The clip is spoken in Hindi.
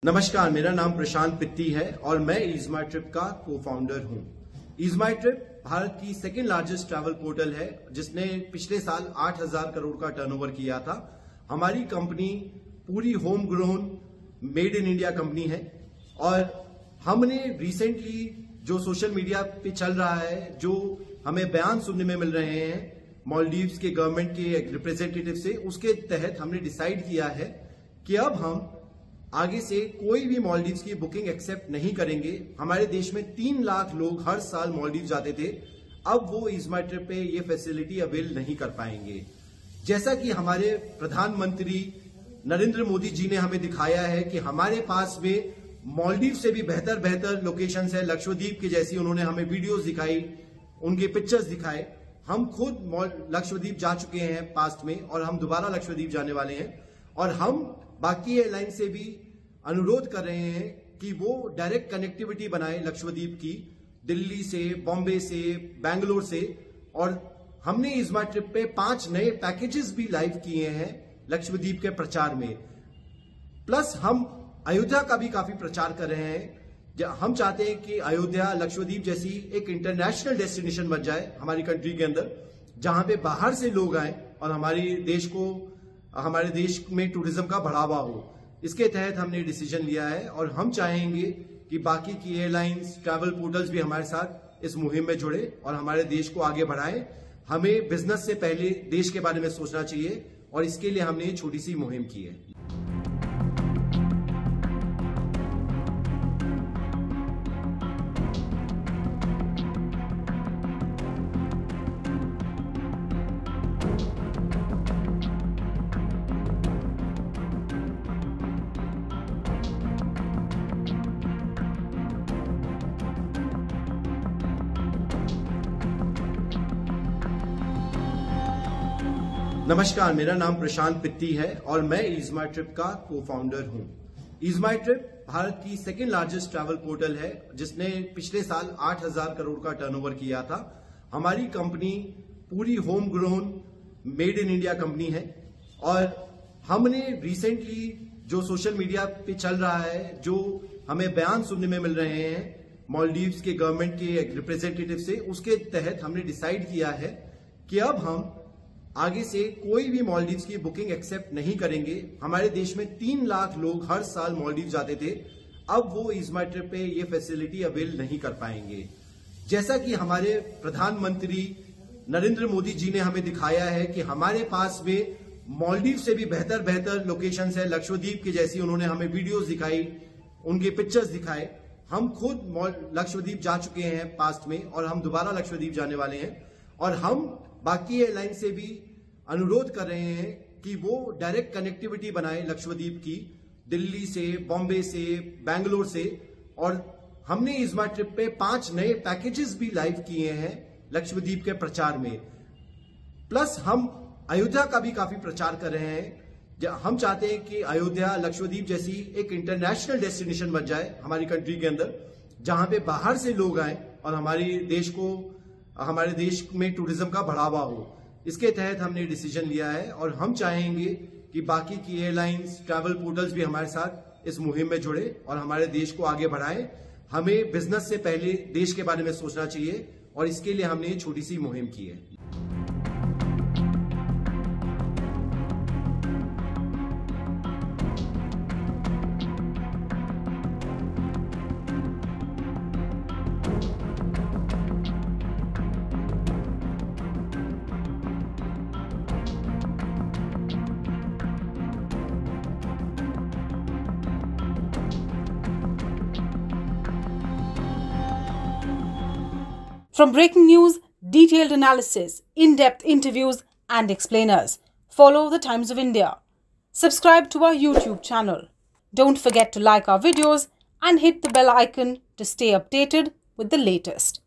नमस्कार, मेरा नाम प्रशांत पित्ती है और मैं ईजमाई ट्रिप का को फाउंडर हूं। ईजमाई ट्रिप भारत की सेकेंड लार्जेस्ट ट्रैवल पोर्टल है जिसने पिछले साल 8,000 करोड़ का टर्नओवर किया था। हमारी कंपनी पूरी home grown made in India company है और हमने रिसेंटली जो सोशल मीडिया पे चल रहा है, जो हमें बयान सुनने में मिल रहे हैं मालदीव्स के गवर्नमेंट के रिप्रेजेंटेटिव से, उसके तहत हमने डिसाइड किया है कि अब हम आगे से कोई भी मालदीव्स की बुकिंग एक्सेप्ट नहीं करेंगे। हमारे देश में 3 लाख लोग हर साल मालदीव जाते थे, अब वो ईजमाई ट्रिप पे ये फैसिलिटी अवेल नहीं कर पाएंगे। जैसा कि हमारे प्रधानमंत्री नरेंद्र मोदी जी ने हमें दिखाया है कि हमारे पास में मालदीव से भी बेहतर लोकेशंस है, लक्षद्वीप की जैसी उन्होंने हमें वीडियोस दिखाई, उनके पिक्चर्स दिखाए। हम खुद लक्षद्वीप जा चुके हैं पास्ट में और हम दोबारा लक्षद्वीप जाने वाले हैं और हम बाकी एयरलाइन से भी अनुरोध कर रहे हैं कि वो डायरेक्ट कनेक्टिविटी बनाए लक्षद्वीप की, दिल्ली से, बॉम्बे से, बैंगलोर से। और हमने ईजमाई ट्रिप पे 5 नए पैकेजेस भी लाइव किए हैं लक्षद्वीप के प्रचार में। प्लस हम अयोध्या का भी काफी प्रचार कर रहे हैं। हम चाहते हैं कि अयोध्या लक्षद्वीप जैसी एक इंटरनेशनल डेस्टिनेशन बन जाए हमारी कंट्री के अंदर, जहां पे बाहर से लोग आए और हमारे देश में टूरिज्म का बढ़ावा हो। इसके तहत हमने डिसीजन लिया है और हम चाहेंगे कि बाकी की एयरलाइंस, ट्रैवल पोर्टल्स भी हमारे साथ इस मुहिम में जुड़े और हमारे देश को आगे बढ़ाएं। हमें बिजनेस से पहले देश के बारे में सोचना चाहिए और इसके लिए हमने ये छोटी सी मुहिम की है। नमस्कार, मेरा नाम प्रशांत पित्ती है और मैं ईजमाई ट्रिप का को फाउंडर हूं। ईजमाई ट्रिप भारत की सेकेंड लार्जेस्ट ट्रैवल पोर्टल है जिसने पिछले साल 8,000 करोड़ का टर्नओवर किया था। हमारी कंपनी पूरी home grown made in India company है और हमने रिसेंटली जो सोशल मीडिया पे चल रहा है, जो हमें बयान सुनने में मिल रहे हैं मालदीव्स के गवर्नमेंट के रिप्रेजेंटेटिव से, उसके तहत हमने डिसाइड किया है कि अब हम आगे से कोई भी मालदीव्स की बुकिंग एक्सेप्ट नहीं करेंगे। हमारे देश में 3 लाख लोग हर साल मालदीव जाते थे, अब वो ईजमाई ट्रिप पे ये फैसिलिटी अवेल नहीं कर पाएंगे। जैसा कि हमारे प्रधानमंत्री नरेंद्र मोदी जी ने हमें दिखाया है कि हमारे पास में मालदीव से भी बेहतर लोकेशंस है, लक्षद्वीप की जैसी उन्होंने हमें वीडियोस दिखाई, उनके पिक्चर्स दिखाए। हम खुद लक्षद्वीप जा चुके हैं पास्ट में और हम दोबारा लक्षद्वीप जाने वाले हैं और हम बाकी एयरलाइन से भी अनुरोध कर रहे हैं कि वो डायरेक्ट कनेक्टिविटी बनाए लक्षद्वीप की, दिल्ली से, बॉम्बे से, बैंगलोर से। और हमने ईजमाई ट्रिप पे 5 नए पैकेजेस भी लाइव किए हैं लक्षद्वीप के प्रचार में। प्लस हम अयोध्या का भी काफी प्रचार कर रहे हैं। हम चाहते हैं कि अयोध्या लक्षद्वीप जैसी एक इंटरनेशनल डेस्टिनेशन बन जाए हमारी कंट्री के अंदर, जहां पे बाहर से लोग आए और हमारे देश में टूरिज्म का बढ़ावा हो। इसके तहत हमने डिसीजन लिया है और हम चाहेंगे कि बाकी की एयरलाइंस, ट्रैवल पोर्टल्स भी हमारे साथ इस मुहिम में जुड़े और हमारे देश को आगे बढ़ाएं। हमें बिजनेस से पहले देश के बारे में सोचना चाहिए और इसके लिए हमने ये छोटी सी मुहिम की है। From breaking news, detailed analysis, in-depth interviews and explainers, follow the Times of India. Subscribe to our YouTube channel. Don't forget to like our videos and hit the bell icon to stay updated with the latest.